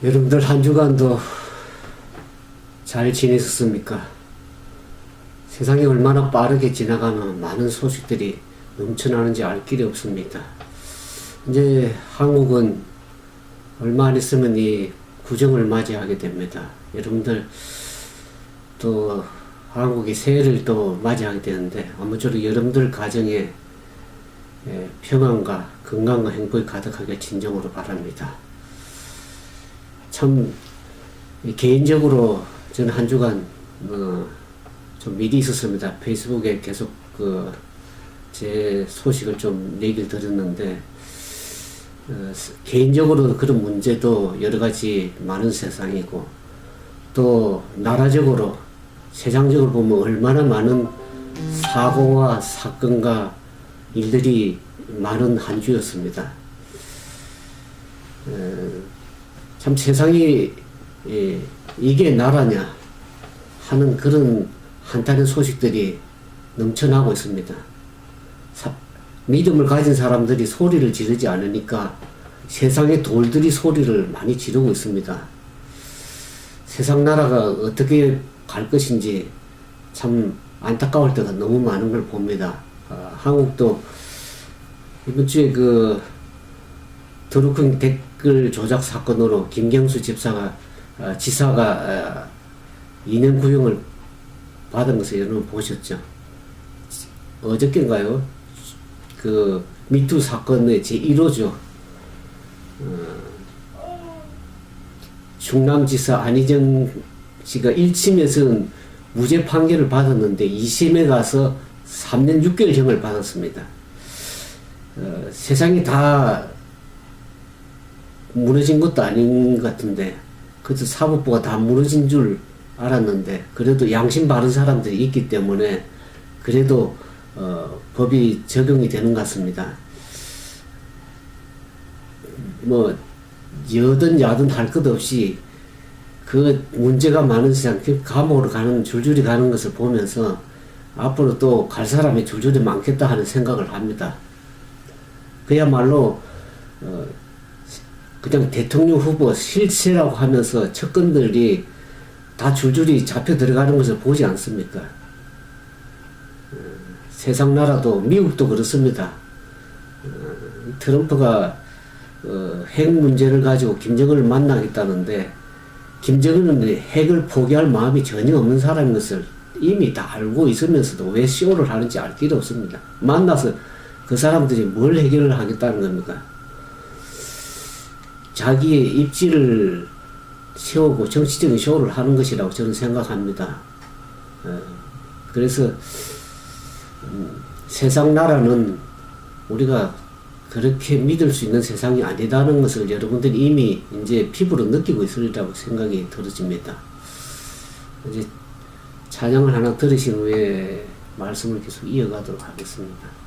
여러분들 한 주간도 잘 지내셨습니까? 세상이 얼마나 빠르게 지나가면 많은 소식들이 넘쳐나는지 알 길이 없습니다. 이제 한국은 얼마 안 있으면 이 구정을 맞이하게 됩니다. 여러분들 또 한국이 새해를 또 맞이하게 되는데 아무쪼록 여러분들 가정에 평안과 건강과 행복이 가득하게 진정으로 바랍니다. 참 개인적으로 저는 한 주간 좀 일이 있었습니다. 페이스북에 계속 제 소식을 좀 얘기를 들었는데 개인적으로 그런 문제도 여러 가지 많은 세상이고 또 나라적으로 세상적으로 보면 얼마나 많은 사고와 사건과 일들이 많은 한 주였습니다. 참 세상이 이게 나라냐 하는 그런 한탄의 소식들이 넘쳐나고 있습니다. 믿음을 가진 사람들이 소리를 지르지 않으니까 세상의 돌들이 소리를 많이 지르고 있습니다. 세상 나라가 어떻게 갈 것인지 참 안타까울 때가 너무 많은 걸 봅니다. 한국도 이번 주에 드루킹 댓글 조작 사건으로 김경수 지사가 2년 구형을 받은 것을 여러분 보셨죠? 어저께인가요? 미투 사건의 제1호죠. 충남지사 안희정 씨가 1심에서는 무죄 판결을 받았는데 2심에 가서 3년 6개월형을 받았습니다. 세상이 다 무너진 것도 아닌 것 같은데 그래도 사법부가 다 무너진 줄 알았는데 그래도 양심 바른 사람들이 있기 때문에 그래도 법이 적용이 되는 것 같습니다. 뭐 여든 야든 할 것 없이 그 문제가 많은 세상 감옥으로 가는 줄줄이 가는 것을 보면서 앞으로 또 갈 사람이 줄줄이 많겠다 하는 생각을 합니다. 그야말로 그냥 대통령 후보 실세라고 하면서 측근들이 다 줄줄이 잡혀 들어가는 것을 보지 않습니까? 세상 나라도 미국도 그렇습니다. 트럼프가 핵 문제를 가지고 김정은을 만나겠다는데 김정은은 핵을 포기할 마음이 전혀 없는 사람인 것을 이미 다 알고 있으면서도 왜 쇼를 하는지 알 길이 없습니다. 만나서 그 사람들이 뭘 해결을 하겠다는 겁니까? 자기의 입지를 세우고 정치적인 쇼를 하는 것이라고 저는 생각합니다. 그래서 세상 나라는 우리가 그렇게 믿을 수 있는 세상이 아니다는 것을 여러분들이 이미 이제 피부로 느끼고 있으리라고 생각이 들어집니다. 이제 찬양을 하나 들으신 후에 말씀을 계속 이어가도록 하겠습니다.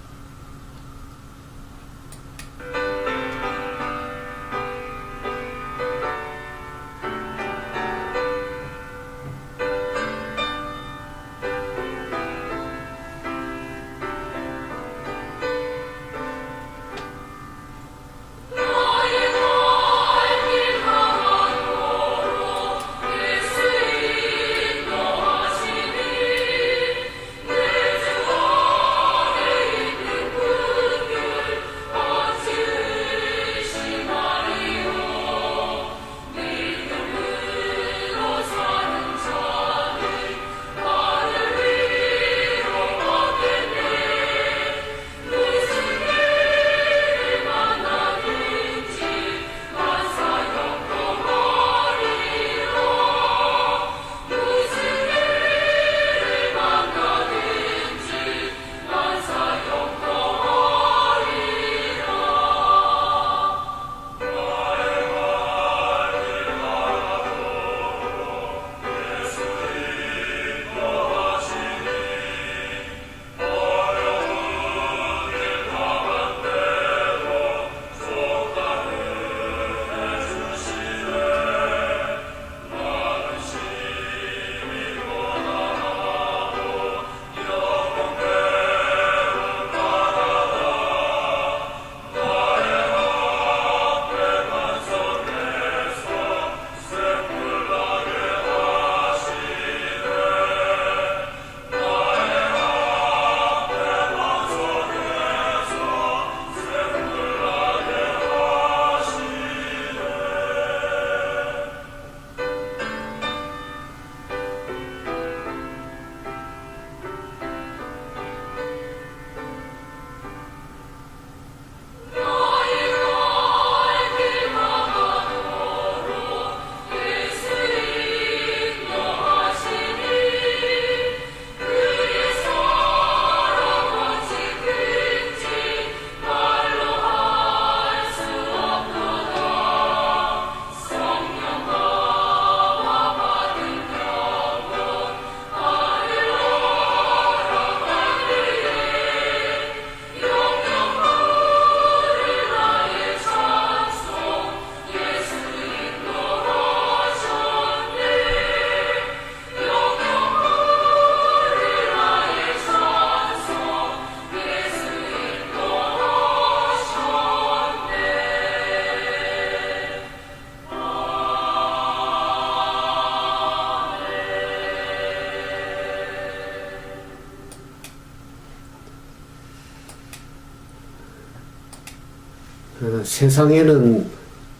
세상에는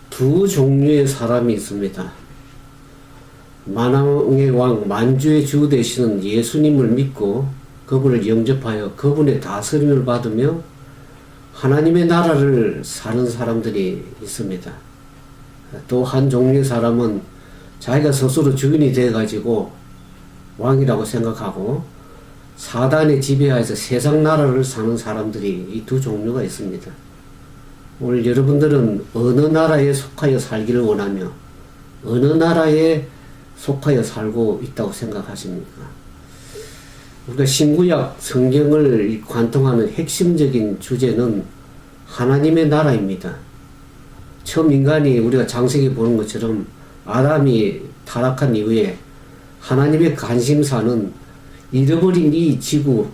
두 종류의 사람이 있습니다. 만왕의 왕 만주의 주 되시는 예수님을 믿고 그분을 영접하여 그분의 다스림을 받으며 하나님의 나라를 사는 사람들이 있습니다. 또 한 종류의 사람은 자기가 스스로 주인이 되어가지고 왕이라고 생각하고 사단의 지배하에서 세상 나라를 사는 사람들이 이 두 종류가 있습니다. 오늘 여러분들은 어느 나라에 속하여 살기를 원하며 어느 나라에 속하여 살고 있다고 생각하십니까? 우리가 신구약 성경을 관통하는 핵심적인 주제는 하나님의 나라입니다. 처음 인간이 우리가 창세기 보는 것처럼 아담이 타락한 이후에 하나님의 관심사는 잃어버린 이 지구,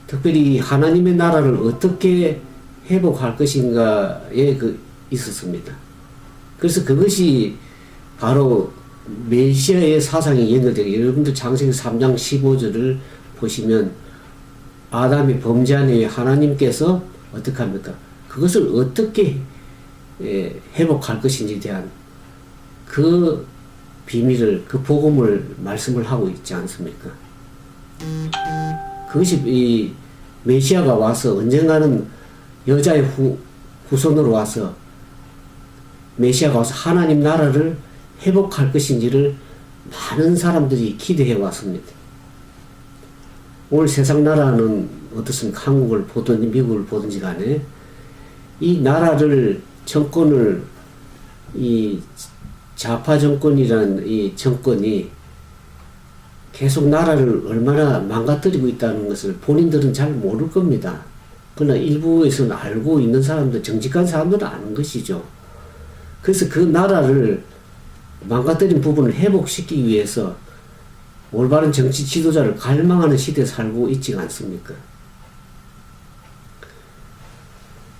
특별히 하나님의 나라를 어떻게 회복할 것인가에 있었습니다. 그래서 그것이 바로 메시아의 사상이 연결되고, 여러분들 창세기 3장 15절을 보시면 아담이 범죄한 이후에 하나님께서 어떻게 합니까? 그것을 어떻게 회복할 것인지에 대한 그 비밀을, 그 복음을 말씀을 하고 있지 않습니까? 그것이 이 메시아가 와서 언젠가는 여자의 후손으로 와서 메시아가 와서 하나님 나라를 회복할 것인지를 많은 사람들이 기대해 왔습니다. 오늘 세상 나라는 어떻습니까? 한국을 보든지 미국을 보든지 간에 이 나라를, 정권을, 이 좌파 정권이라는 이 정권이 계속 나라를 얼마나 망가뜨리고 있다는 것을 본인들은 잘 모를 겁니다. 그러나 일부에서는 알고 있는 사람들, 정직한 사람들은 아는 것이죠. 그래서 그 나라를 망가뜨린 부분을 회복시키기 위해서 올바른 정치 지도자를 갈망하는 시대에 살고 있지 않습니까?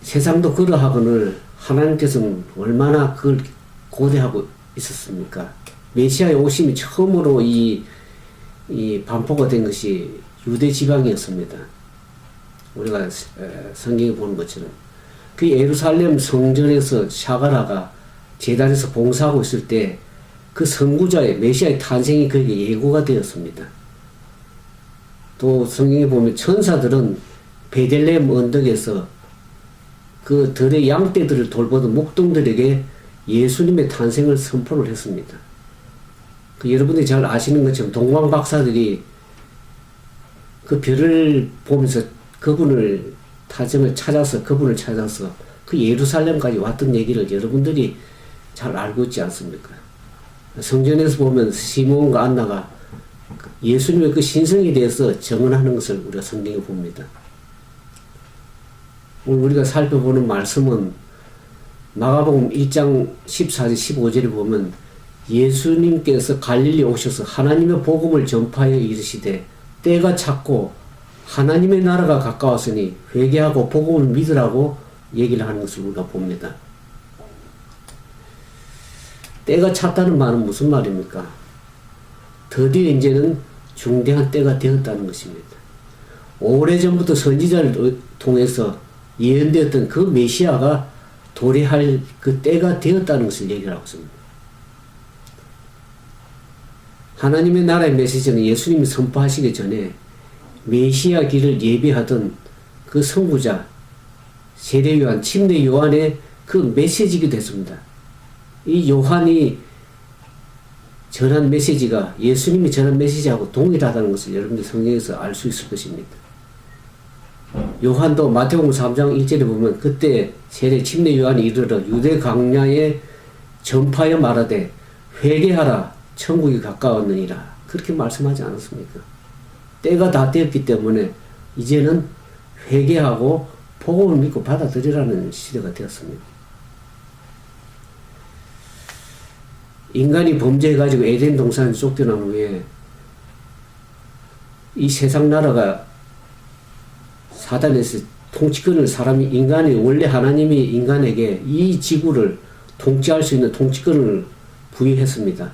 세상도 그러하거늘 하나님께서는 얼마나 그걸 고대하고 있었습니까? 메시아의 오심이 처음으로 이 반포가 된 것이 유대 지방이었습니다. 우리가 성경에 보는 것처럼 그 예루살렘 성전에서 샤가라가 제단에서 봉사하고 있을 때 그 선구자의 메시아의 탄생이 그에게 예고가 되었습니다. 또 성경에 보면 천사들은 베들레헴 언덕에서 그 들의 양떼들을 돌보던 목동들에게 예수님의 탄생을 선포를 했습니다. 그 여러분들이 잘 아시는 것처럼 동방 박사들이 그 별을 보면서 그분을 타점을 찾아서 그분을 찾아서 그 예루살렘까지 왔던 얘기를 여러분들이 잘 알고 있지 않습니까? 성전에서 보면 시몬과 안나가 예수님의 그 신성에 대해서 증언하는 것을 우리가 성경에 봅니다. 오늘 우리가 살펴보는 말씀은 마가복음 1장 14절 15절에 보면 예수님께서 갈릴리 오셔서 하나님의 복음을 전파하여 이르시되 때가 찼고 하나님의 나라가 가까웠으니 회개하고 복음을 믿으라고 얘기를 하는 것을 우리가 봅니다. 때가 찼다는 말은 무슨 말입니까? 드디어 이제는 중대한 때가 되었다는 것입니다. 오래전부터 선지자를 통해서 예언되었던 그 메시아가 도래할 그 때가 되었다는 것을 얘기를 하고 있습니다. 하나님의 나라의 메시지는 예수님이 선포하시기 전에 메시아 길을 예비하던 그 선구자 세례 요한, 침례 요한의 그 메시지가 됐습니다. 이 요한이 전한 메시지가 예수님이 전한 메시지하고 동일하다는 것을 여러분들 성경에서 알 수 있을 것입니다. 요한도 마태복음 3장 1절에 보면 그때 세례 침례 요한이 이르러 유대 광야에 전파하여 말하되 회개하라 천국이 가까웠느니라 그렇게 말씀하지 않았습니까? 때가 다 되었기 때문에 이제는 회개하고 복음을 믿고 받아들이라는 시대가 되었습니다. 인간이 범죄해가지고 에덴 동산에 쫓겨난 후에 이 세상 나라가 사단에서 통치권을 인간이 원래 하나님이 인간에게 이 지구를 통치할 수 있는 통치권을 부여했습니다.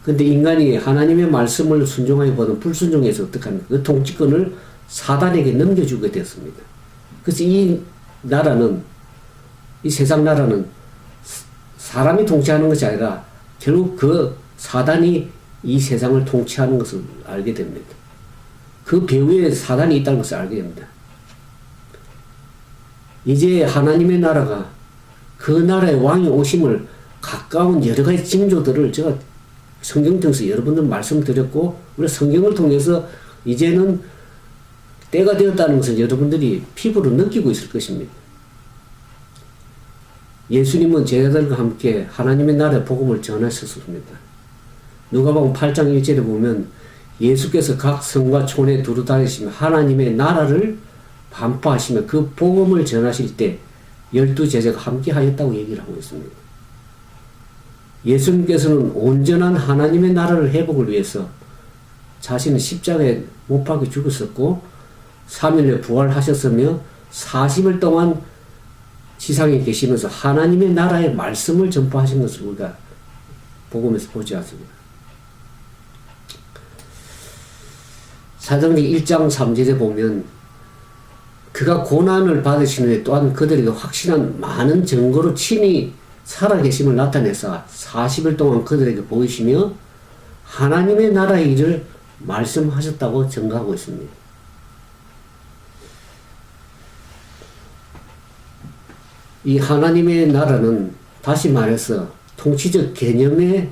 근데 인간이 하나님의 말씀을 순종하기보다는 불순종해서 어떡합니까? 그 통치권을 사단에게 넘겨주게 되었습니다. 그래서 이 나라는 이 세상 나라는 사람이 통치하는 것이 아니라 결국 그 사단이 이 세상을 통치하는 것을 알게 됩니다. 그 배후에 사단이 있다는 것을 알게 됩니다. 이제 하나님의 나라가 그 나라의 왕이 오심을 가까운 여러 가지 징조들을 제가 성경 통해서 여러분들 말씀드렸고, 우리 성경을 통해서 이제는 때가 되었다는 것을 여러분들이 피부로 느끼고 있을 것입니다. 예수님은 제자들과 함께 하나님의 나라의 복음을 전하셨습니다. 누가복음 8장 1절에 보면 예수께서 각 성과 촌에 두루 다니시며 하나님의 나라를 반포하시며 그 복음을 전하실 때 12제자가 함께 하였다고 얘기를 하고 있습니다. 예수님께서는 온전한 하나님의 나라를 회복을 위해서 자신은 십자가에 못 박혀 죽었었고 3일에 부활하셨으며 40일 동안 지상에 계시면서 하나님의 나라의 말씀을 전파하신 것을 우리가 복음에서 보지 않습니다. 사도행전 1장 3절에 보면 그가 고난을 받으시는데 또한 그들에게 확실한 많은 증거로 친히 살아계심을 나타내서 40일 동안 그들에게 보이시며 하나님의 나라의 일을 말씀하셨다고 증거하고 있습니다. 이 하나님의 나라는 다시 말해서 통치적 개념에서의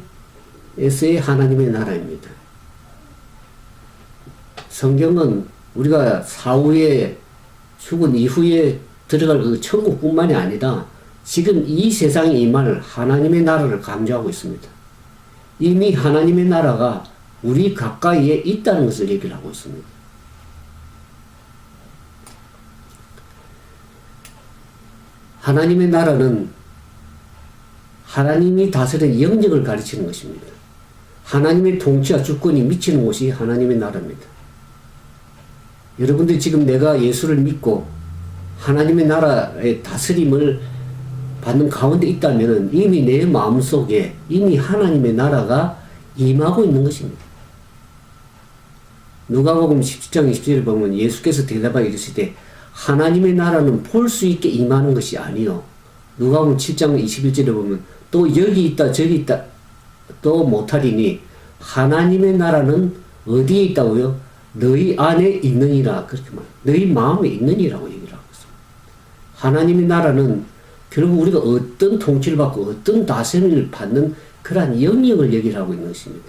하나님의 나라입니다. 성경은 우리가 사후에 죽은 이후에 들어갈 그 천국뿐만이 아니라 지금 이 세상에 임할 하나님의 나라를 강조하고 있습니다. 이미 하나님의 나라가 우리 가까이에 있다는 것을 얘기를 하고 있습니다. 하나님의 나라는 하나님이 다스리는 영역을 가르치는 것입니다. 하나님의 통치와 주권이 미치는 곳이 하나님의 나라입니다. 여러분들이 지금 내가 예수를 믿고 하나님의 나라의 다스림을 받는 가운데 있다면 이미 내 마음속에 이미 하나님의 나라가 임하고 있는 것입니다. 누가복음 17장 20절을 보면 예수께서 대답하여 이르시되 하나님의 나라는 볼 수 있게 임하는 것이 아니요. 누가복음 7장 21절에 보면 또 여기 있다 저기 있다 또 못하리니 하나님의 나라는 어디에 있다고요? 너희 안에 있느니라. 그렇게 말. 너희 마음에 있느니라고 얘기를 하고 있습니다. 하나님의 나라는 결국 우리가 어떤 통치를 받고 어떤 다스림을 받는 그러한 영역을 얘기를 하고 있는 것입니다.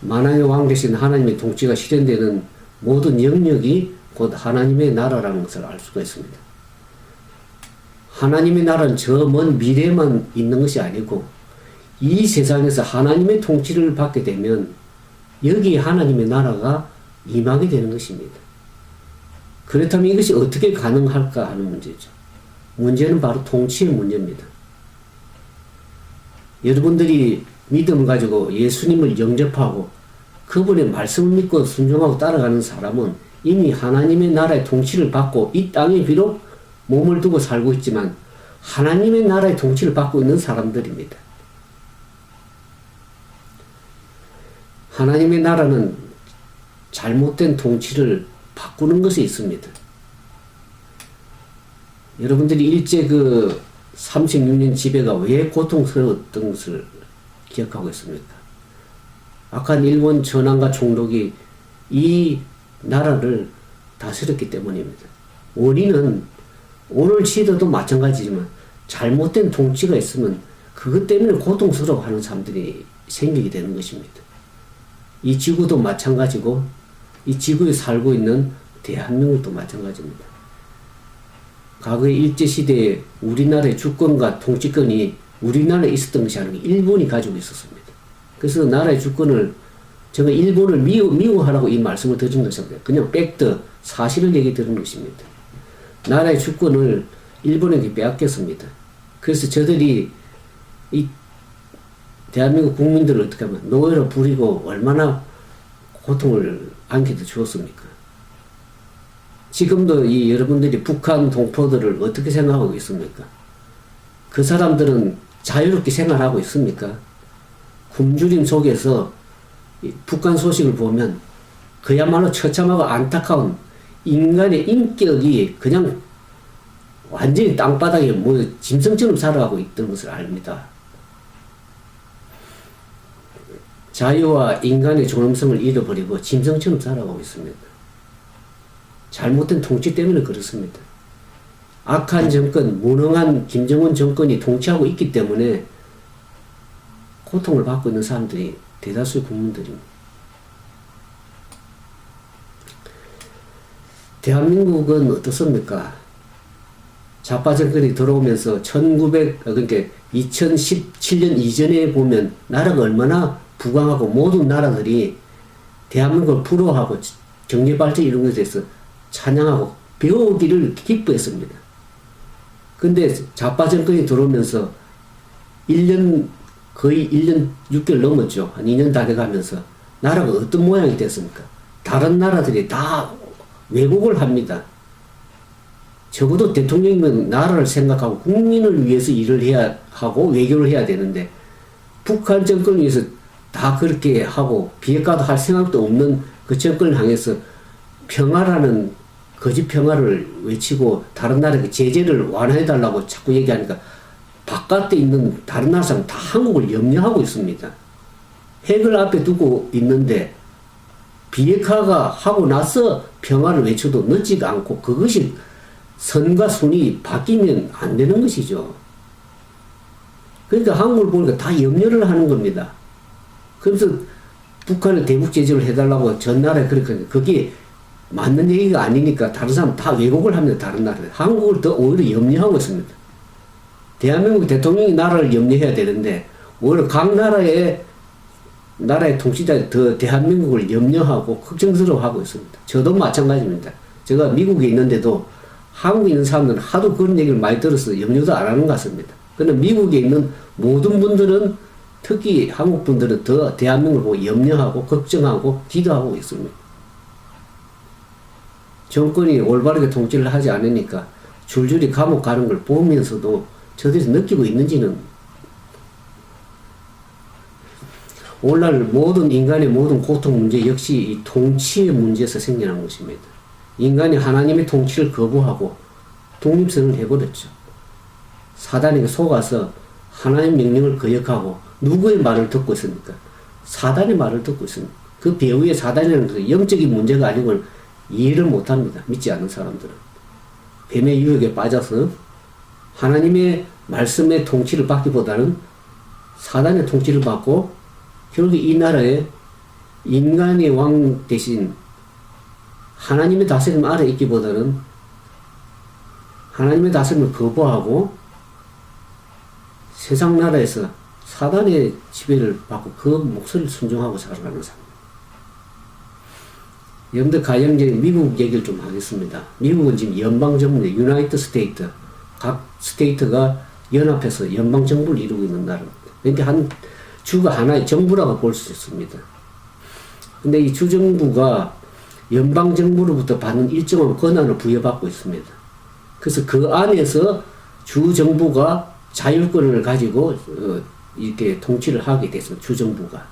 만왕의 왕 되신 하나님의 통치가 실현되는 모든 영역이 곧 하나님의 나라라는 것을 알 수가 있습니다. 하나님의 나라는 저 먼 미래만 있는 것이 아니고 이 세상에서 하나님의 통치를 받게 되면 여기에 하나님의 나라가 임하게 되는 것입니다. 그렇다면 이것이 어떻게 가능할까 하는 문제죠. 문제는 바로 통치의 문제입니다. 여러분들이 믿음을 가지고 예수님을 영접하고 그분의 말씀을 믿고 순종하고 따라가는 사람은 이미 하나님의 나라의 통치를 받고 이 땅에 비록 몸을 두고 살고 있지만 하나님의 나라의 통치를 받고 있는 사람들입니다. 하나님의 나라는 잘못된 통치를 바꾸는 것이 있습니다. 여러분들이 일제 그 36년 지배가 왜 고통스러웠던 것을 기억하고 있습니까? 악한 일본 전황과 총독이 이 나라를 다스렸기 때문입니다. 원인은 오늘 시대도 마찬가지지만 잘못된 통치가 있으면 그것 때문에 고통스러워하는 사람들이 생기게 되는 것입니다. 이 지구도 마찬가지고 이 지구에 살고 있는 대한민국도 마찬가지입니다. 과거의 일제시대에 우리나라의 주권과 통치권이 우리나라에 있었던 것이 아니고 일본이 가지고 있었습니다. 그래서 나라의 주권을 제가 일본을 미워하라고 이 말씀을 드린 것입니다. 그냥 팩트, 사실을 얘기 드리는 것입니다. 나라의 주권을 일본에게 빼앗겼습니다. 그래서 저들이 이 대한민국 국민들을 어떻게 하면 노예로 부리고 얼마나 고통을 안겨도 주었습니까? 지금도 이 여러분들이 북한 동포들을 어떻게 생각하고 있습니까? 그 사람들은 자유롭게 생활하고 있습니까? 굶주림 속에서 북한 소식을 보면 그야말로 처참하고 안타까운 인간의 인격이 그냥 완전히 땅바닥에 뭐 짐승처럼 살아가고 있던 것을 압니다. 자유와 인간의 존엄성을 잃어버리고 짐승처럼 살아가고 있습니다. 잘못된 통치 때문에 그렇습니다. 악한 정권, 무능한 김정은 정권이 통치하고 있기 때문에 고통을 받고 있는 사람들이 대다수의 국민들입니다. 대한민국은 어떻습니까? 좌파 정권이 들어오면서 그러니까 2017년 이전에 보면 나라가 얼마나 부강하고 모든 나라들이 대한민국을 부러워하고 경제발전 이런 것에 대해서 찬양하고 배우기를 기뻐했습니다. 근데 좌파 정권이 들어오면서 거의 1년 6개월 넘었죠. 한 2년 다 돼가면서 나라가 어떤 모양이 됐습니까? 다른 나라들이 다 왜곡을 합니다. 적어도 대통령이면 나라를 생각하고 국민을 위해서 일을 해야 하고 외교를 해야 되는데 북한 정권을 위해서 다 그렇게 하고 비핵화도 할 생각도 없는 그 정권을 향해서 평화라는 거짓 평화를 외치고 다른 나라에게 제재를 완화해달라고 자꾸 얘기하니까 바깥에 있는 다른 나라 사람 다 한국을 염려하고 있습니다. 핵을 앞에 두고 있는데 비핵화가 하고 나서 평화를 외쳐도 늦지가 않고 그것이 선과 순이 바뀌면 안 되는 것이죠. 그러니까 한국을 보니까 다 염려를 하는 겁니다. 그래서 북한에 대북 제재를 해달라고 전 나라에 그렇게 하는데 그게 맞는 얘기가 아니니까 다른 사람 다 왜곡을 합니다. 다른 나라에. 한국을 더 오히려 염려하고 있습니다. 대한민국 대통령이 나라를 염려해야 되는데 오히려 각 나라의 통치자들이 더 대한민국을 염려하고 걱정스러워하고 있습니다. 저도 마찬가지입니다. 제가 미국에 있는데도 한국에 있는 사람들은 하도 그런 얘기를 많이 들어서 염려도 안 하는 것 같습니다. 그런데 미국에 있는 모든 분들은 특히 한국 분들은 더 대한민국을 보고 염려하고 걱정하고 기도하고 있습니다. 정권이 올바르게 통치를 하지 않으니까 줄줄이 감옥 가는 걸 보면서도 저들이 느끼고 있는지는 오늘날 모든 인간의 모든 고통 문제 역시 이 통치의 문제에서 생겨난 것입니다. 인간이 하나님의 통치를 거부하고 독립선을 해버렸죠. 사단에게 속아서 하나님의 명령을 거역하고 누구의 말을 듣고 있습니까? 사단의 말을 듣고 있습니다. 그 배후에 사단이라는 것은 영적인 문제가 아니고는 이해를 못합니다. 믿지 않는 사람들은. 뱀의 유혹에 빠져서 하나님의 말씀의 통치를 받기보다는 사단의 통치를 받고 결국 이 나라에 인간의 왕 대신 하나님의 다스림 아래 있기보다는 하나님의 다스림을 거부하고 세상 나라에서 사단의 지배를 받고 그 목소리를 순종하고 살아가는 사람. 여러분들 가정적인 미국 얘기를 좀 하겠습니다. 미국은 지금 연방정부인데 유나이티드 스테이트, 각 스테이트가 연합해서 연방정부를 이루고 있는 나라입니다. 그러니까 한 주가 하나의 정부라고 볼 수 있습니다. 근데 이 주정부가 연방정부로부터 받는 일정한 권한을 부여받고 있습니다. 그래서 그 안에서 주정부가 자율권을 가지고 이렇게 통치를 하게 됐습니다. 주정부가.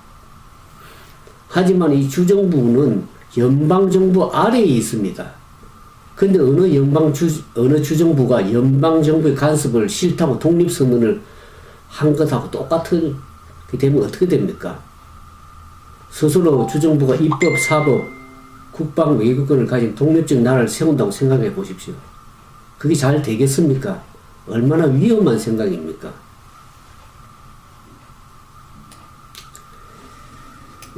하지만 이 주정부는 연방정부 아래에 있습니다. 근데 어느 주정부가 연방정부의 간섭을 싫다고 독립선언을 한 것하고 똑같은 게 되면 어떻게 됩니까? 스스로 주정부가 입법, 사법, 국방, 외교권을 가진 독립적 나라를 세운다고 생각해 보십시오. 그게 잘 되겠습니까? 얼마나 위험한 생각입니까?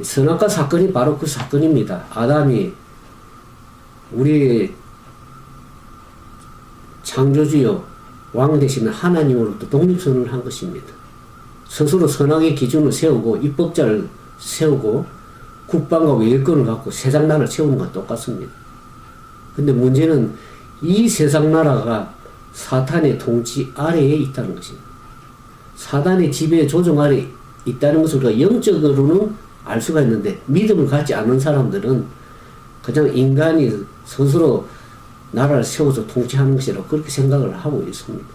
선악과 사건이 바로 그 사건입니다. 아담이 우리의 창조주요 왕 되시는 하나님으로부터 독립선언을 한 것입니다. 스스로 선악의 기준을 세우고 입법자를 세우고 국방과 외교권을 갖고 세상 나라를 세우는 건 똑같습니다. 근데 문제는 이 세상 나라가 사탄의 통치 아래에 있다는 것입니다. 사탄의 지배 조종 아래에 있다는 것을 우리가 영적으로는 알 수가 있는데 믿음을 갖지 않는 사람들은 그냥 인간이 스스로 나라를 세워서 통치하는 것이라고 그렇게 생각을 하고 있습니다.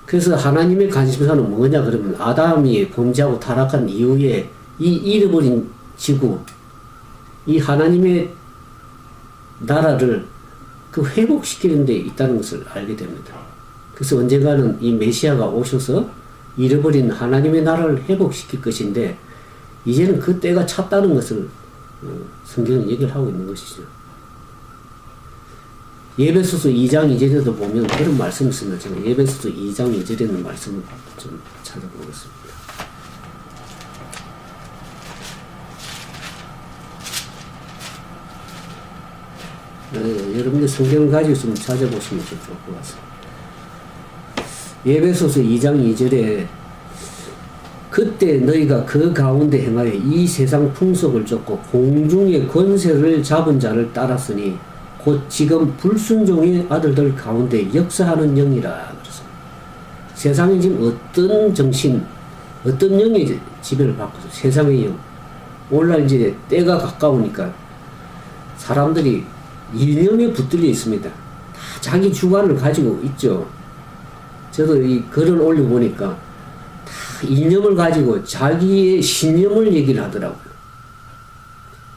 그래서 하나님의 관심사는 뭐냐 그러면 아담이 범죄하고 타락한 이후에 이 잃어버린 지구, 이 하나님의 나라를 그 회복시키는 데 있다는 것을 알게 됩니다. 그래서 언젠가는 이 메시아가 오셔서 잃어버린 하나님의 나라를 회복시킬 것인데 이제는 그 때가 찼다는 것을 성경은 얘기를 하고 있는 것이죠. 에베소서 2장 2절에도 보면 그런 말씀이 있습니다. 제가 에베소서 2장 2절에 있는 말씀을 좀 찾아보겠습니다. 여러분들 성경을 가지고 좀 찾아보시면 좀 좋을 것 같습니다. 에베소서 2장 2절에 그때 너희가 그 가운데 행하여 이 세상 풍속을 쫓고 공중의 권세를 잡은 자를 따랐으니 곧 지금 불순종의 아들들 가운데 역사하는 영이라 그랬습니다. 세상에 지금 어떤 정신, 어떤 영의 지배를 받고 있어요. 세상의 영. 오늘날 이제 때가 가까우니까 사람들이 이념에 붙들려 있습니다. 다 자기 주관을 가지고 있죠. 저도 이 글을 올려보니까 다 이념을 가지고 자기의 신념을 얘기를 하더라고요.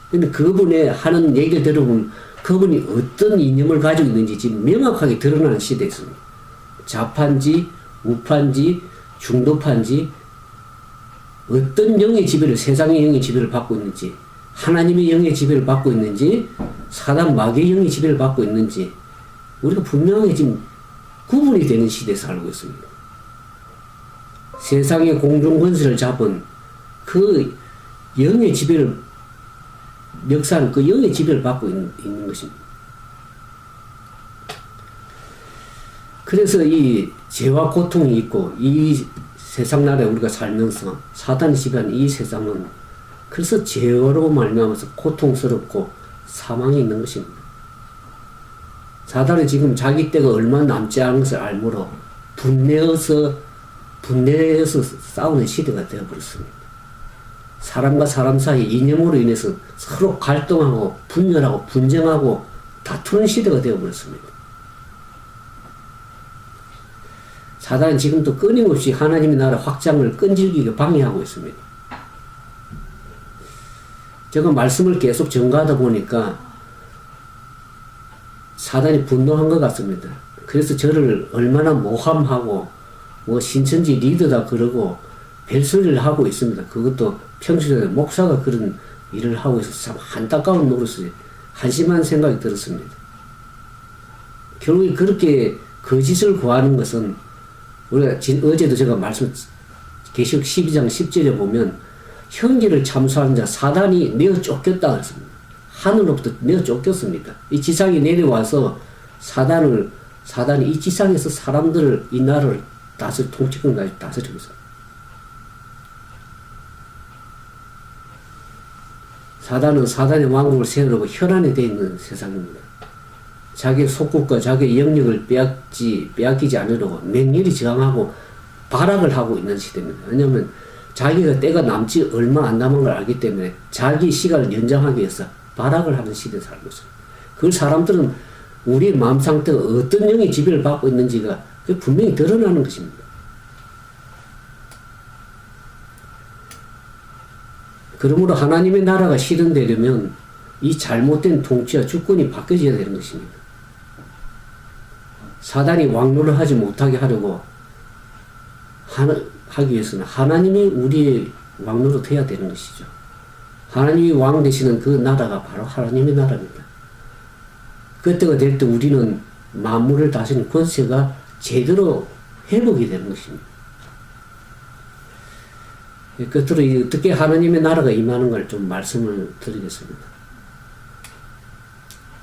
근데 그분의 하는 얘기를 들어보면 그분이 어떤 이념을 가지고 있는지 지금 명확하게 드러나는 시대에 있습니다. 좌파인지, 우파인지, 중도파인지, 어떤 영의 지배를, 세상의 영의 지배를 받고 있는지, 하나님의 영의 지배를 받고 있는지, 사단 마귀의 영의 지배를 받고 있는지, 우리가 분명하게 지금 구분이 되는 시대에 살고 있습니다. 세상의 공중 권세를 잡은 그 영의 지배를, 역사는 그 영의 지배를 받고 있는 것입니다. 그래서 이 죄와 고통이 있고, 이 세상 나라에 우리가 살면서 사단이 지배하는 이 세상은 그래서 죄로 말미암아서 고통스럽고 사망이 있는 것입니다. 사단은 지금 자기 때가 얼마 남지 않은 것을 알므로 분내어서 싸우는 시대가 되어버렸습니다. 사람과 사람 사이 이념으로 인해서 서로 갈등하고 분열하고 분쟁하고 다투는 시대가 되어버렸습니다. 사단은 지금도 끊임없이 하나님의 나라 확장을 끈질기게 방해하고 있습니다. 제가 말씀을 계속 전가하다 보니까 사단이 분노한 것 같습니다. 그래서 저를 얼마나 모함하고 뭐 신천지 리더다 그러고 벨소리를 하고 있습니다. 그것도 평소에 목사가 그런 일을 하고 있어서 참 안타까운 노릇이 한심한 생각이 들었습니다. 결국에 그렇게 거짓을 구하는 것은 우리가 어제도 제가 말씀 계시록 12장 10절에 보면 형제를 참수하는 자 사단이 내어 쫓겼다 그랬습니다. 하늘로부터 내어 쫓겼습니다. 이 지상에 내려와서 사단이 이 지상에서 사람들을 이 나라를 통치권까지 다스리고 있습니다. 사단은 사단의 왕국을 세우려고 혈안에 되어 있는 세상입니다. 자기 속국과 자기 영역을 빼앗기지 않으려고 맹렬히 저항하고 발악을 하고 있는 시대입니다. 왜냐하면 자기가 때가 남지 얼마 안 남은 걸 알기 때문에 자기 시간을 연장하기 위해서 발악을 하는 시대에 살고 있습니다. 그 사람들은 우리의 마음 상태가 어떤 영의 지배를 받고 있는지가 분명히 드러나는 것입니다. 그러므로 하나님의 나라가 실현되려면 이 잘못된 통치와 주권이 바뀌어져야 되는 것입니다. 사단이 왕노를 하지 못하게 하려고 하기 위해서는 하나님이 우리의 왕노로 돼야 되는 것이죠. 하나님이 왕 되시는 그 나라가 바로 하나님의 나라입니다. 그때가 될 때 우리는 만물을 다스리는 권세가 제대로 회복이 되는 것입니다. 끝으로 어떻게 하나님의 나라가 임하는 걸 좀 말씀을 드리겠습니다.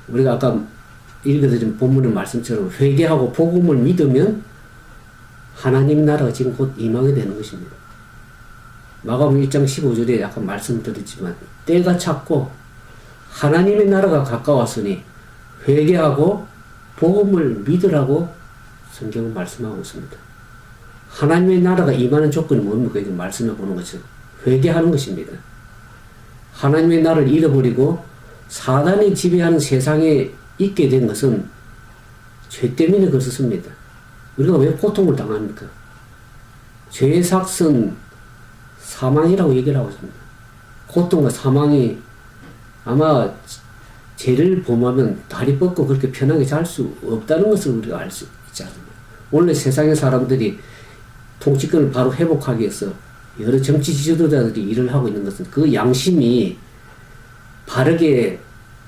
우리가 아까 읽어드린 본문의 말씀처럼 회개하고 복음을 믿으면 하나님 나라가 지금 곧 임하게 되는 것입니다. 마가복음 1장 15절에 약간 말씀드렸지만 때가 찼고 하나님의 나라가 가까웠으니 회개하고 복음을 믿으라고 성경은 말씀하고 있습니다. 하나님의 나라가 임하는 조건이 뭡니까? 이렇게 말씀해 보는 것은 회개하는 것입니다. 하나님의 나라를 잃어버리고 사단이 지배하는 세상에 있게 된 것은 죄 때문에 그렇습니다. 우리가 왜 고통을 당합니까? 죄의 삭은 사망이라고 얘기를 하고 있습니다. 고통과 사망이 아마 죄를 범하면 다리 뻗고 그렇게 편하게 잘 수 없다는 것을 우리가 알 수 있지 않습니까? 원래 세상의 사람들이 통치권을 바로 회복하기 위해서 여러 정치 지도자들이 일을 하고 있는 것은 그 양심이 바르게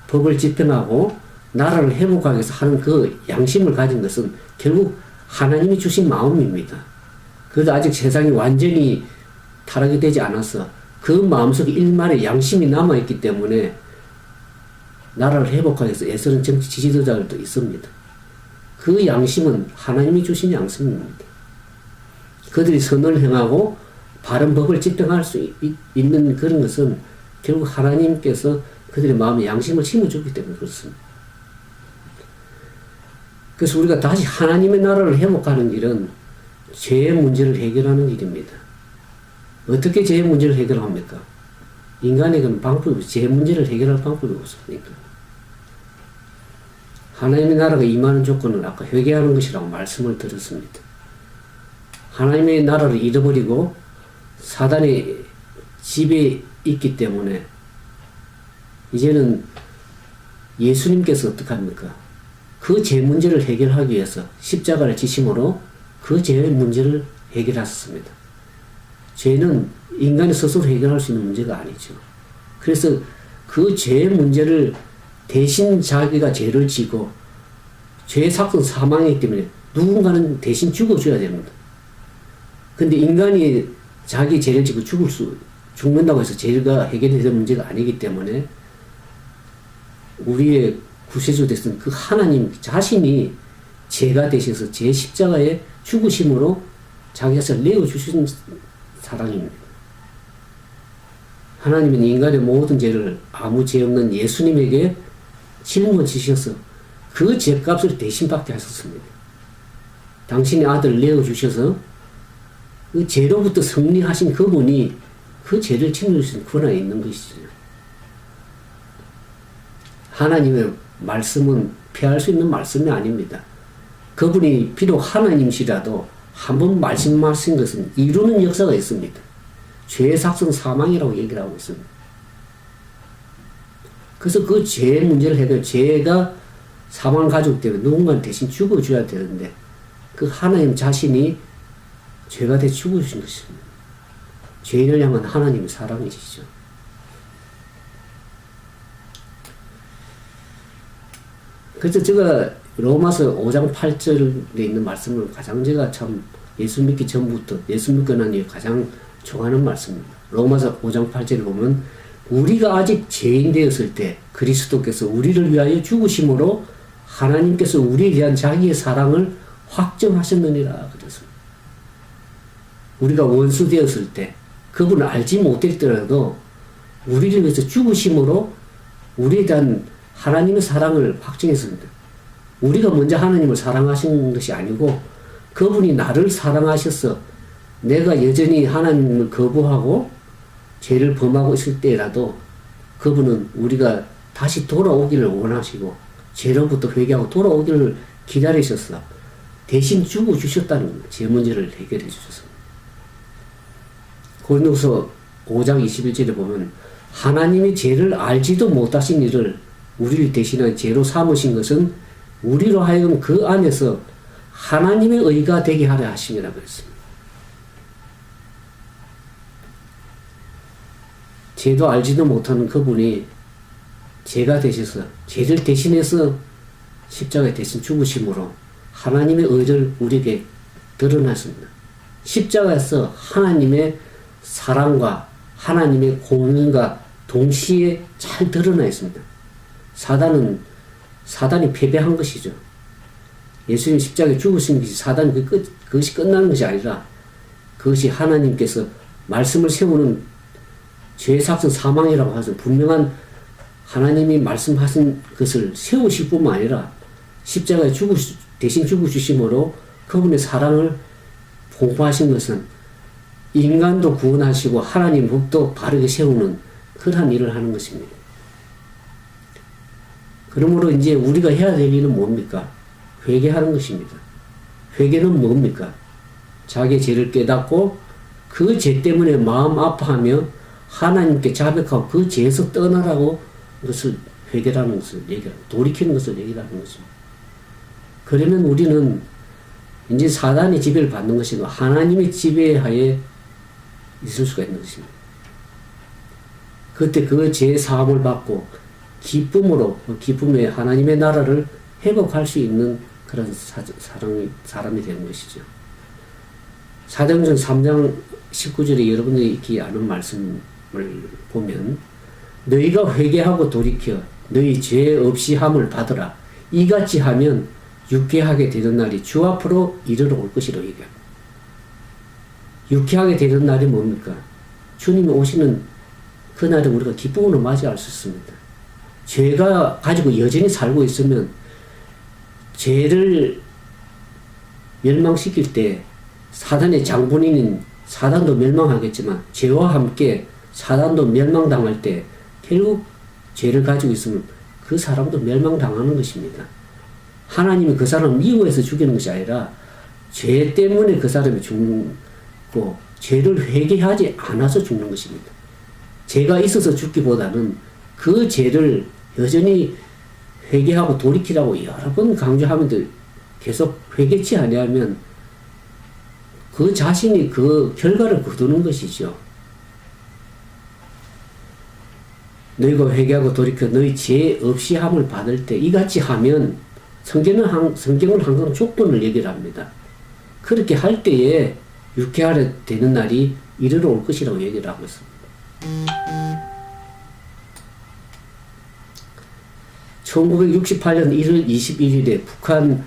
법을 집행하고 나라를 회복하기 위해서 하는 그 양심을 가진 것은 결국 하나님이 주신 마음입니다. 그래도 아직 세상이 완전히 타락이 되지 않아서 그 마음속에 일말의 양심이 남아있기 때문에 나라를 회복하기 위해서 애쓰는 정치 지도자들도 있습니다. 그 양심은 하나님이 주신 양심입니다. 그들이 선을 행하고 바른 법을 집행할 수 있는 그런 것은 결국 하나님께서 그들의 마음에 양심을 심어주기 때문에 그렇습니다. 그래서 우리가 다시 하나님의 나라를 회복하는 길은 죄의 문제를 해결하는 길입니다. 어떻게 죄의 문제를 해결합니까? 인간에게는 방법이, 죄의 문제를 해결할 방법이 없습니까? 하나님의 나라가 임하는 조건은 아까 회개하는 것이라고 말씀을 드렸습니다. 하나님의 나라를 잃어버리고 사단의 집에 있기 때문에 이제는 예수님께서 어떻게 합니까? 그 죄 문제를 해결하기 위해서 십자가를 지심으로 그 죄의 문제를 해결하셨습니다. 죄는 인간이 스스로 해결할 수 있는 문제가 아니죠. 그래서 그 죄의 문제를 대신 자기가 죄를 지고 죄의 사건 사망이기 때문에 누군가는 대신 죽어줘야 됩니다. 근데 인간이 자기 죄를 지고 죽는다고 해서 죄가 해결되는 문제가 아니기 때문에 우리의 구세주 되신 그 하나님 자신이 죄가 되셔서 제 십자가에 죽으심으로 자기 자신을 내어주신 사랑입니다. 하나님은 인간의 모든 죄를 아무 죄 없는 예수님에게 짊어지셔서 그 죄값을 대신 받게 하셨습니다. 당신의 아들을 내어주셔서 그 죄로부터 승리하신 그분이 그 죄를 짊어지신 권한이 있는 것이죠. 하나님의 말씀은 피할 수 있는 말씀이 아닙니다. 그분이 비록 하나님이시라도 한번 말씀하신 것은 이루는 역사가 있습니다. 죄의 삭성 사망이라고 얘기를 하고 있습니다. 그래서 그 죄의 문제를 해결, 죄가 사망을 가지고 때문에 누군가 대신 죽어줘야 되는데 그 하나님 자신이 죄가 돼 죽으신 것입니다. 죄인을 향한 하나님의 사랑이시죠. 그래서 제가 로마서 5장 8절에 있는 말씀을 가장 제가 참 예수 믿기 전부터 예수 믿고 난 뒤에 가장 좋아하는 말씀입니다. 로마서 5장 8절에 보면 우리가 아직 죄인 되었을 때 그리스도께서 우리를 위하여 죽으심으로 하나님께서 우리에 대한 자기의 사랑을 확정하셨느니라 그랬습니다. 우리가 원수 되었을 때 그분을 알지 못했더라도 우리를 위해서 죽으심으로 우리에 대한 하나님의 사랑을 확정했습니다. 우리가 먼저 하나님을 사랑하신 것이 아니고 그분이 나를 사랑하셔서 내가 여전히 하나님을 거부하고 죄를 범하고 있을 때라도 그분은 우리가 다시 돌아오기를 원하시고 죄로부터 회개하고 돌아오기를 기다리셔서 대신 죽어주셨다는 죄 문제를 해결해 주셨습니다. 고린도서 5장 21절에 보면 하나님이 죄를 알지도 못하신 이를 우리를 대신한 죄로 삼으신 것은 우리로 하여금 그 안에서 하나님의 의가 되게 하려 하심이라 그랬습니다. 죄도 알지도 못하는 그분이 죄가 되셔서 죄를 대신해서 십자가에 대신 죽으심으로 하나님의 의를 우리에게 드러났습니다. 십자가에서 하나님의 사랑과 하나님의 공의가 동시에 잘 드러나 있습니다. 사단이 패배한 것이죠. 예수님 십자가에 죽으신 것이 그것이 끝나는 것이 아니라 그것이 하나님께서 말씀을 세우는 죄의 삭선 사망이라고 하셔서 분명한 하나님이 말씀하신 것을 세우실 뿐만 아니라 십자가에 대신 죽으심으로 그분의 사랑을 공포하신 것은 인간도 구원하시고 하나님 법도 바르게 세우는 그러한 일을 하는 것입니다. 그러므로 이제 우리가 해야 될 일은 뭡니까? 회개하는 것입니다. 회개는 뭡니까? 자기의 죄를 깨닫고 그 죄 때문에 마음 아파하며 하나님께 자백하고 그 죄에서 떠나라고 그것을 회개라는 것을 얘기하는, 돌이키는 것을 얘기하는 거죠. 그러면 우리는 이제 사단의 지배를 받는 것이 아니라 하나님의 지배하에 있을 수가 있는 것입니다. 그때 그 죄 사함을 받고 기쁨으로, 기쁨에 하나님의 나라를 회복할 수 있는 그런 사람이 되는 것이죠. 사도행전 3장 19절에 여러분들이 이렇게 아는 말씀을 보면, 너희가 회개하고 돌이켜 너희 죄 없이 함을 받으라. 이같이 하면 유쾌하게 되는 날이 주 앞으로 이르러 올 것이라고 얘기합니다. 유쾌하게 되는 날이 뭡니까? 주님이 오시는 그날에 우리가 기쁨으로 맞이할 수 있습니다. 죄가 가지고 여전히 살고 있으면 죄를 멸망시킬 때 사단의 장본인인 사단도 멸망하겠지만, 죄와 함께 사단도 멸망당할 때 결국 죄를 가지고 있으면 그 사람도 멸망당하는 것입니다. 하나님이 그 사람을 미워해서 죽이는 것이 아니라 죄 때문에 그 사람이 죽고 죄를 회개하지 않아서 죽는 것입니다. 죄가 있어서 죽기보다는 그 죄를 여전히 회개하고 돌이키라고 여러 번 강조하면서 계속 회개치 아니하면 그 자신이 그 결과를 거두는 것이죠. 너희가 회개하고 돌이켜 너희 죄 없이 함을 받을 때 이같이 하면, 성경은 항상 조건을 얘기를 합니다. 그렇게 할 때에 유쾌하게 되는 날이 이르러 올 것이라고 얘기를 하고 있습니다. 1968년 1월 21일에 북한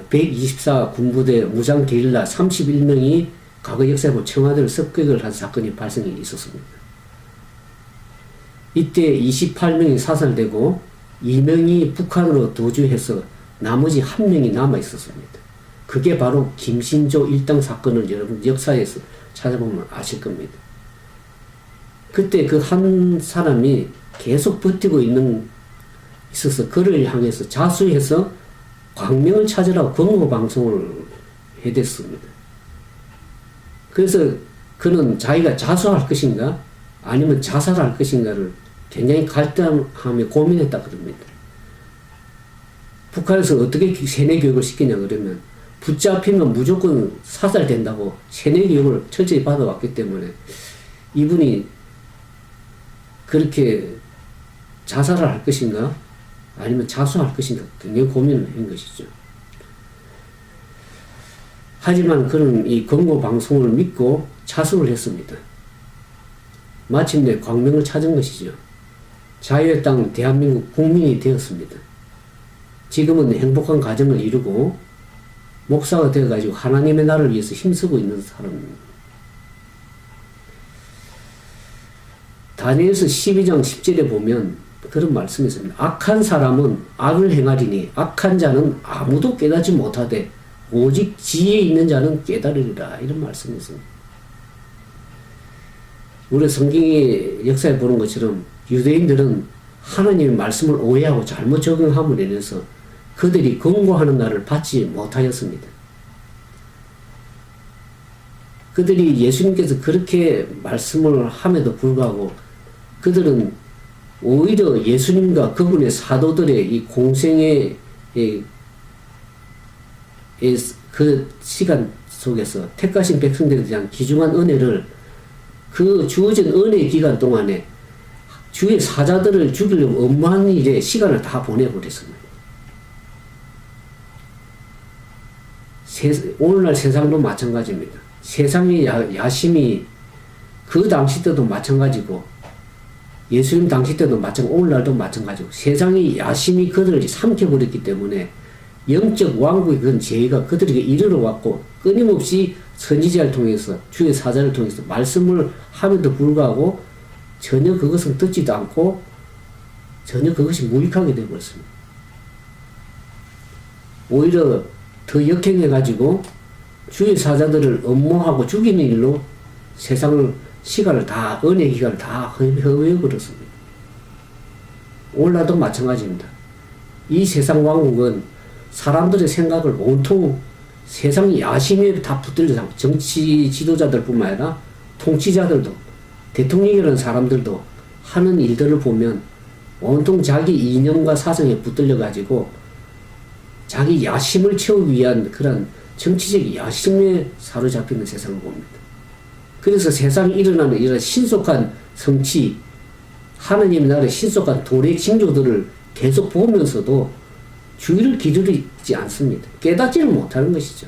124 군부대 무장 게릴라 31명이 과거 역사에 청와대를 습격을 한 사건이 발생이 있었습니다. 이때 28명이 사살되고 2명이 북한으로 도주해서 나머지 1명이 남아 있었습니다. 그게 바로 김신조 일당 사건을 여러분 역사에서 찾아보면 아실 겁니다. 그때 그 한 사람이 계속 버티고 있어서 그를 향해서 자수해서 광명을 찾으라고 권고 방송을 해댔습니다. 그래서 그는 자기가 자수할 것인가 아니면 자살할 것인가를 굉장히 갈등하며 고민했다 그럽니다. 북한에서 어떻게 세뇌 교육을 시키냐 그러면, 붙잡히면 무조건 사살된다고 세뇌 교육을 철저히 받아왔기 때문에 이분이 그렇게 자살을 할 것인가 아니면 자수할 것인가 굉장히 고민을 한 것이죠. 하지만 그는 이 권고 방송을 믿고 자수를 했습니다. 마침내 광명을 찾은 것이죠. 자유의 땅 대한민국 국민이 되었습니다. 지금은 행복한 가정을 이루고 목사가 되어가지고 하나님의 나라를 위해서 힘쓰고 있는 사람입니다. 다니엘서 12장 10절에 보면 그런 말씀이 있습니다. 악한 사람은 악을 행하리니 악한 자는 아무도 깨닫지 못하되 오직 지혜 있는 자는 깨달으리라. 이런 말씀이 있습니다. 우리 성경의 역사에 보는 것처럼 유대인들은 하나님의 말씀을 오해하고 잘못 적용함으로 인해서 그들이 권고하는 날을 받지 못하였습니다. 그들이 예수님께서 그렇게 말씀을 함에도 불구하고 그들은 오히려 예수님과 그분의 사도들의 이 공생의 그 시간 속에서 택하신 백성들에 대한 귀중한 은혜를, 그 주어진 은혜의 기간 동안에 주의 사자들을 죽이려고 엄한 일에 시간을 다 보내버렸습니다. 오늘날 세상도 마찬가지입니다. 세상의 야심이 그 당시 때도 마찬가지고 예수님 당시 때도 마찬가지고 오늘날도 마찬가지고 세상의 야심이 그들을 삼켜버렸기 때문에 영적 왕국의 그런 죄가 그들에게 이르러 왔고, 끊임없이 선지자를 통해서 주의 사자를 통해서 말씀을 함에도 불구하고 전혀 그것은 듣지도 않고 전혀 그것이 무익하게 되어버렸습니다. 오히려 더 역행해가지고 주의 사자들을 엄모하고 죽이는 일로 세상을 시간을 다, 은혜 기간을 다 허비해버렸습니다. 오늘날도 마찬가지입니다. 이 세상 왕국은 사람들의 생각을 온통 세상 야심에 다 붙들려, 정치 지도자들 뿐만 아니라 통치자들도, 대통령이라는 사람들도 하는 일들을 보면 온통 자기 이념과 사상에 붙들려 가지고 자기 야심을 채우기 위한 그런 정치적 야심에 사로잡히는 세상을 봅니다. 그래서 세상에 일어나는 이런 신속한 성취, 하느님의 나라의 신속한 도래 징조들을 계속 보면서도 주의를 기울이지 않습니다. 깨닫지를 못하는 것이죠.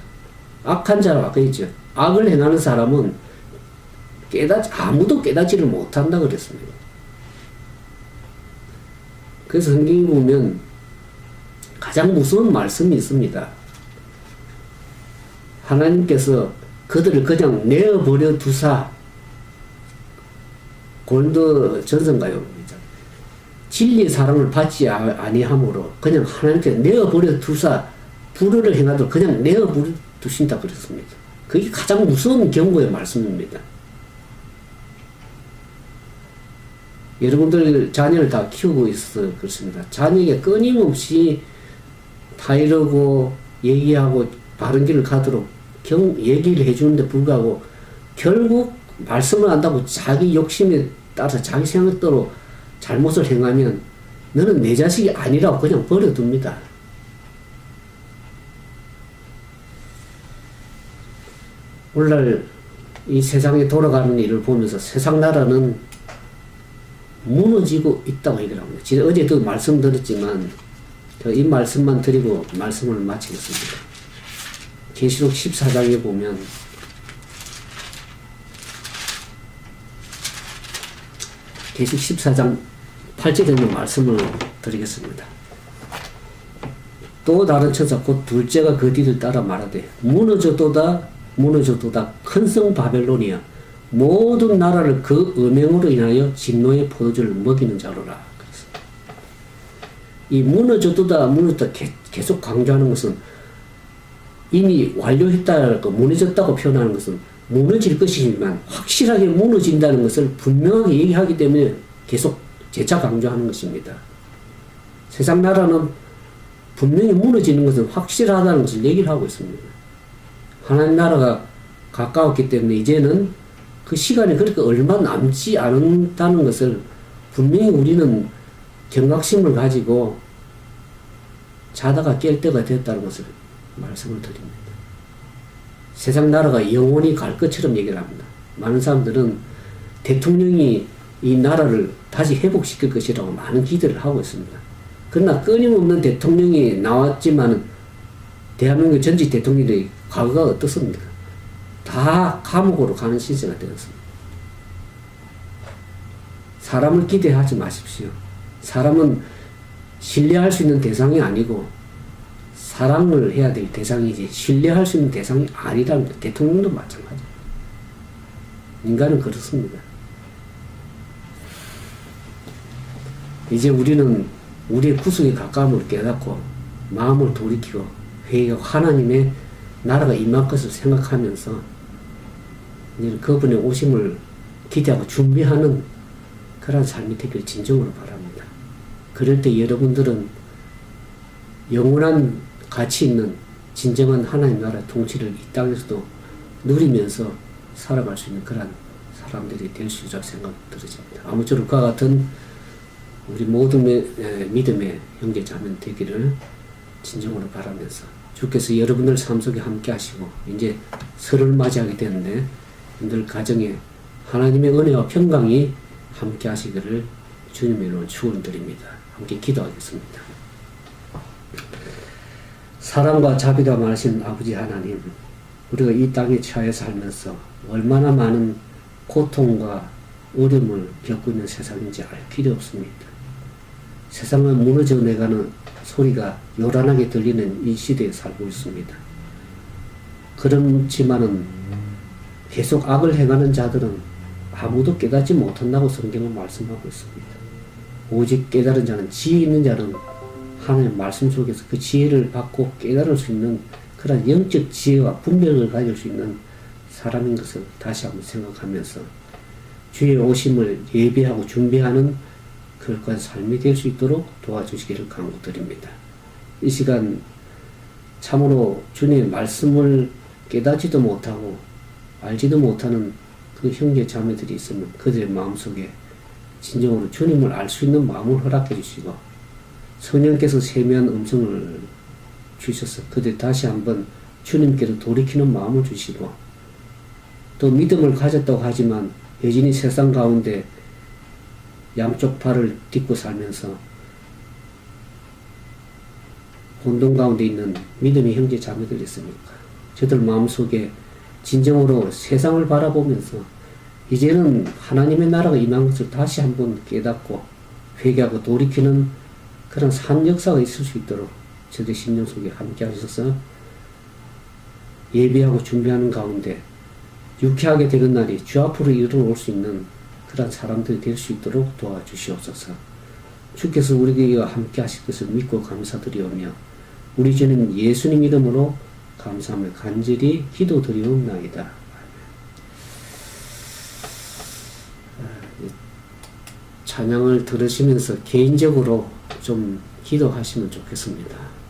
악한 자라고 아까 했죠. 악을 행하는 사람은 아무도 깨닫지를 못한다 그랬습니다. 그래서 성경에 보면 가장 무서운 말씀이 있습니다. 하나님께서 그들을 그냥 내어버려 두사, 고린도 전서인가요? 진리의 사랑을 받지 아니함으로 그냥 하나님께 내어버려 두사, 불의를 행하도록 그냥 내어버려 두신다 그랬습니다. 그게 가장 무서운 경고의 말씀입니다. 여러분들 자녀를 다 키우고 있어서 그렇습니다. 자녀에게 끊임없이 타이르고 얘기하고 바른 길을 가도록 얘기를 해주는데 불구하고 결국 말씀을 안다고 자기 욕심에 따라서 자기 생각대로 잘못을 행하면 너는 내 자식이 아니라고 그냥 버려둡니다. 오늘날 이 세상에 돌아가는 일을 보면서 세상 나라는 무너지고 있다고 얘기를 합니다. 제가 어제도 말씀드렸지만 이 말씀만 드리고 말씀을 마치겠습니다. 계시록 14장에 보면 계시록 14장 8절에 있는 말씀을 드리겠습니다. 또 다른 천사 곧 둘째가 그 뒤를 따라 말하되 무너져도다 큰 성 바벨론이야 모든 나라를 그 음행으로 인하여 진노의 포도주를 먹이는 자로라. 이 무너졌다 계속 강조하는 것은 이미 완료했다고 무너졌다고 표현하는 것은 무너질 것이지만 확실하게 무너진다는 것을 분명하게 얘기하기 때문에 계속 재차 강조하는 것입니다. 세상 나라는 분명히 무너지는 것은 확실하다는 것을 얘기를 하고 있습니다. 하나님 나라가 가까웠기 때문에 이제는 그 시간이 그렇게 얼마 남지 않는다는 것을 분명히 우리는 경각심을 가지고 자다가 깰 때가 됐다는 것을 말씀을 드립니다. 세상 나라가 영원히 갈 것처럼 얘기를 합니다. 많은 사람들은 대통령이 이 나라를 다시 회복시킬 것이라고 많은 기대를 하고 있습니다. 그러나 끊임없는 대통령이 나왔지만 대한민국 전직 대통령의 과거가 어떻습니까? 다 감옥으로 가는 시대가 되었습니다. 사람을 기대하지 마십시오. 사람은 신뢰할 수 있는 대상이 아니고 사랑을 해야 될 대상이지 신뢰할 수 있는 대상이 아니라는 것. 대통령도 마찬가지입니다. 인간은 그렇습니다. 이제 우리는 우리의 구속에 가까움을 깨닫고 마음을 돌이키고 회개하고 하나님의 나라가 임할 것을 생각하면서 그분의 오심을 기대하고 준비하는 그런 삶이 되기를 진정으로 바랍니다. 그럴 때 여러분들은 영원한 가치 있는 진정한 하나님 나라의 통치를 이 땅에서도 누리면서 살아갈 수 있는 그런 사람들이 될 수 있다고 생각 들어집니다. 아무쪼록 그와 같은 우리 모든 믿음의 형제 자매 되기를 진정으로 바라면서 주께서 여러분들 삶 속에 함께 하시고 이제 설을 맞이하게 되는데 늘 가정에 하나님의 은혜와 평강이 함께 하시기를 주님의 이름으로 축원드립니다. 함께 기도하겠습니다. 사랑과 자비가 많으신 아버지 하나님, 우리가 이 땅에 처해 살면서 얼마나 많은 고통과 어려움을 겪고 있는 세상인지 알 필요 없습니다. 세상은 무너져 내가는 소리가 요란하게 들리는 이 시대에 살고 있습니다. 그렇지만은 계속 악을 행하는 자들은 아무도 깨닫지 못한다고 성경은 말씀하고 있습니다. 오직 깨달은 자는, 지혜 있는 자는 하나님의 말씀 속에서 그 지혜를 받고 깨달을 수 있는 그런 영적 지혜와 분별을 가질 수 있는 사람인 것을 다시 한번 생각하면서 주의 오심을 예배하고 준비하는 그런 삶이 될 수 있도록 도와주시기를 간구드립니다. 이 시간 참으로 주님의 말씀을 깨닫지도 못하고 알지도 못하는 그 형제 자매들이 있으면 그들의 마음속에 진정으로 주님을 알 수 있는 마음을 허락해 주시고 성령께서 세미한 음성을 주셔서 그들 다시 한번 주님께로 돌이키는 마음을 주시고 또 믿음을 가졌다고 하지만 여전히 세상 가운데 양쪽 팔을 딛고 살면서 혼돈 가운데 있는 믿음의 형제 자매들이 있습니까? 저들 마음속에 진정으로 세상을 바라보면서 이제는 하나님의 나라가 임한 것을 다시 한번 깨닫고 회개하고 돌이키는 그런 산 역사가 있을 수 있도록 저들 심령 속에 함께 하셔서 예배하고 준비하는 가운데 유쾌하게 되는 날이 주 앞으로 이르러 올 수 있는 그런 사람들이 될 수 있도록 도와주시옵소서. 주께서 우리에게 함께 하실 것을 믿고 감사드리오며 우리 주님 예수님 이름으로 감사하며 간절히 기도드리옵나이다. 찬양을 들으시면서 개인적으로 좀 기도하시면 좋겠습니다.